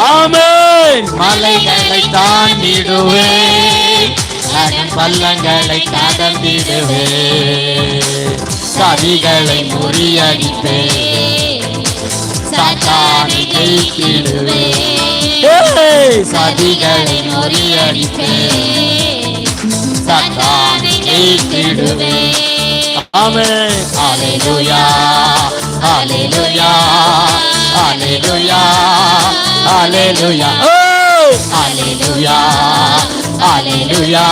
ஆமென். மலைகளை தாண்டிடுவேன், பள்ளங்களை கடந்திடுவேன், சதிகளை முறியடிப்பேன், சாத்தானை ஜெயித்திடுவேன், சதிகளை முறியடிப்பேன், சாத்தானை ஜெயித்திடுவேன். ஆமென். ஹல்லேலூயா, ஹல்லேலூயா, ஹல்லேலூயா, ஹல்லேலூயா, ஹல்லேலூயா, ஹல்லேலூயா,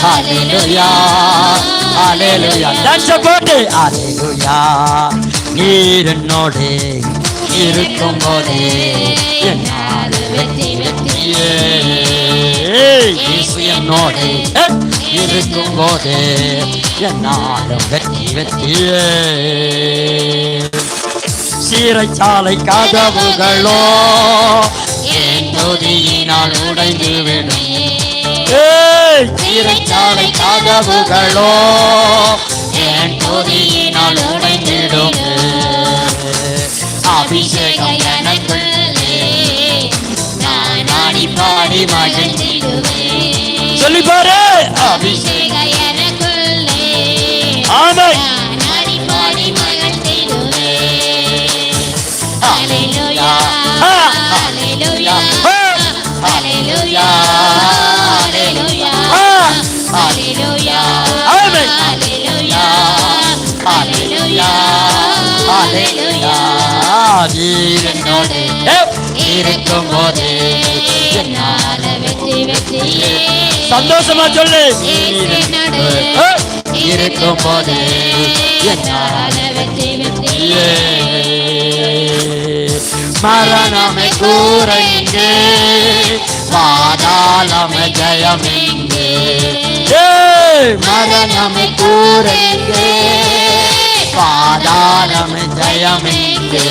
ஹல்லேலூயா, ஹல்லேலூயா. டான்ஸ் போட்டு ஹல்லேலூயா. நீர் என்னோடு இருக்கும் போதே என்னால வெற்றி வெற்றியே, இயேசு என்னோடு இருக்கும் போதே என்னாலும் வெற்றி வெற்றியே. சீரைச்சாலை கதவுகளோ என் துதியினால் உடைந்து விடும். சீரைச்சாலை கதவுகளோ என் துதியினால் உடைந்திடும். அபிஷேகம் எனக்குள்ளே நான் ஆடி பாடி மகிழ்ந்திடுவேன். சொல்லி பாரு. அபிஷேகம் எனக்குள்ளே ஆமென் நான் ஆடி பாடி மகிழ்ந்திடுவேன். ஹல்லேலூயா, ஹல்லேலூயா, ஹல்லேலூயா, ஹல்லேலூயா, ஹல்லேலூயா, ஆமென், ஹல்லேலூயா, ஹல்லேலூயா, ஹல்லேலூயா. நீர் என்னோடு இருக்கும் போது என்னால வெற்றி வெற்றியே. சந்தோஷமா சொல்லு. நீர் என்னோடு இருக்கும் போது என்னால வெற்றி வெற்றியே. மரணமே கூரைங்கே, பாதாளமே ஜெயமெங்கே. மரணமே கூரைங்கே, பாதாளமே ஜெயமெங்கே.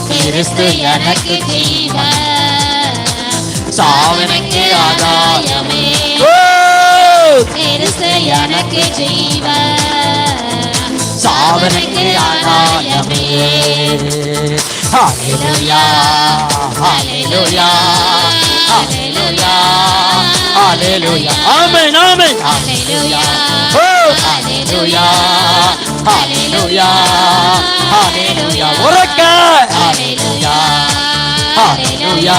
கிறிஸ்து எனக்கு ஜீவன், சாவனுக்கு ஆதாயமே. கிறிஸ்து எனக்கு ஜீவன், சாவனுக்கு ஆதாயமே. ஹல்லேலூயா, ஹல்லேலூயா, ஹல்லேலூயா, ஹல்லேலூயா. ஆமென், ஆமென். ஹல்லேலூயா, ஹல்லேலூயா, ஹல்லேலூயா, ஹல்லேலூயா. உரக்க ஹல்லேலூயா, ஹல்லேலூயா,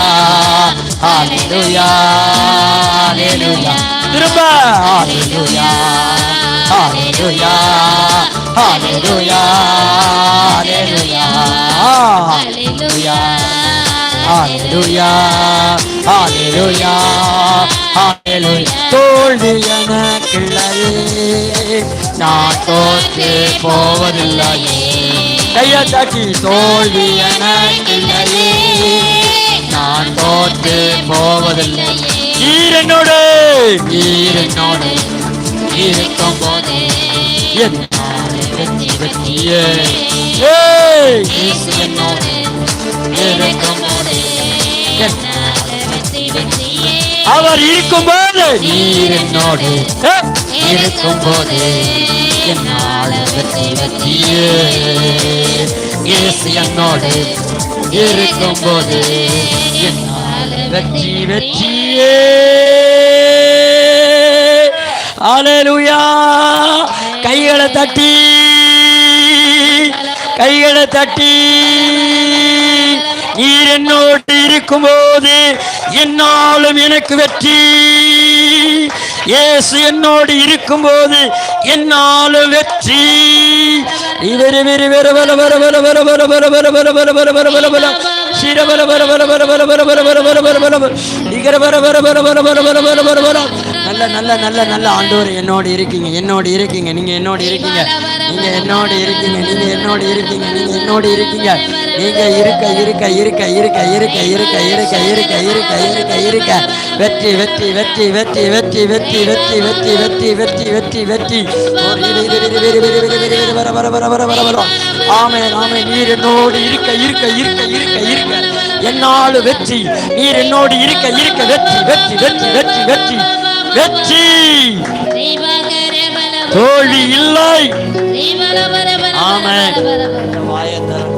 ஹல்லேலூயா, ஹல்லேலூயா. திரும்ப ஹல்லேலூயா, ஹல்லேலூயா, ஹல்லேலூயா, ஹல்லேலூயா, ஹல்லேலூயா, ஹல்லேலூயா, ஹல்லேலூயா, ஹல்லேலூயா. தோல்வி எனக்கில்லையே, நான் தோற்று போவதில்லையே. கையை தட்டி. தோல்வி எனக்கில்லையே, நான் தோற்று போவதில்லையே. நீர் என்னோடு, நீர் என்னோடு இருக்கும் போதே என்னால வெற்றி வெற்றியே. இயேசு என்னோடு இருக்கும் போதே என்னால வெற்றி வெற்றியே. அவர் இருக்கும்போது, நீர் என்னோடு இருக்கும் போது என்னால வெற்றி வெற்றியே. இயேசு என்னோடு இருக்கும் போது என்னால வெற்றி வெற்றியே. ஹல்லேலூயா. கைகளை தட்டி, கைகளை தட்டி. நீர் என்னோடு இருக்கும்போது என்னாலும் எனக்கு வெற்றி. இயேசு என்னோடு இருக்கும்போது என்னாலும் வெற்றி. இவரு வெறு வெறு வர வர வர வர வர வர வர வர வர வர வர வர வர சிர வர வர வர வர வர வர வர வர வர வர வர இகர வர வர வர வர வர வர வர வர வர. நல்ல நல்ல நல்ல நல்ல ஆண்டவர் என்னோடு இருக்கீங்க, என்னோடு இருக்கீங்க, நீங்க என்னோடு இருக்கீங்க, நீங்க என்னோடு இருக்கீங்க, நீங்க என்னோடு இருக்கீங்க, நீங்க என்னோடு இருக்கீங்க. நீங்க இருக்க இருக்க இருக்க இருக்க இருக்க இருக்க இருக்க இருக்க இருக்க இருக்க இருக்க வெற்றி வெற்றி வெற்றி வெற்றி வெற்றி வெற்றி வெற்றி வெற்றி வெற்றி வெற்றி வெற்றி வெற்றி வர வர வர வர வர வர. ஆமென், ஆமென். நீர் என்னோடு இருக்க இருக்க இருக்க இருக்க இருக்க என்னாலும் வெற்றி. நீர் என்னோடு இருக்க இருக்க வெற்றி வெற்றி வெற்றி வெற்றி வெற்றி வெற்றி. தோல்வி இல்லை. ஆமென். வாயத்தரம்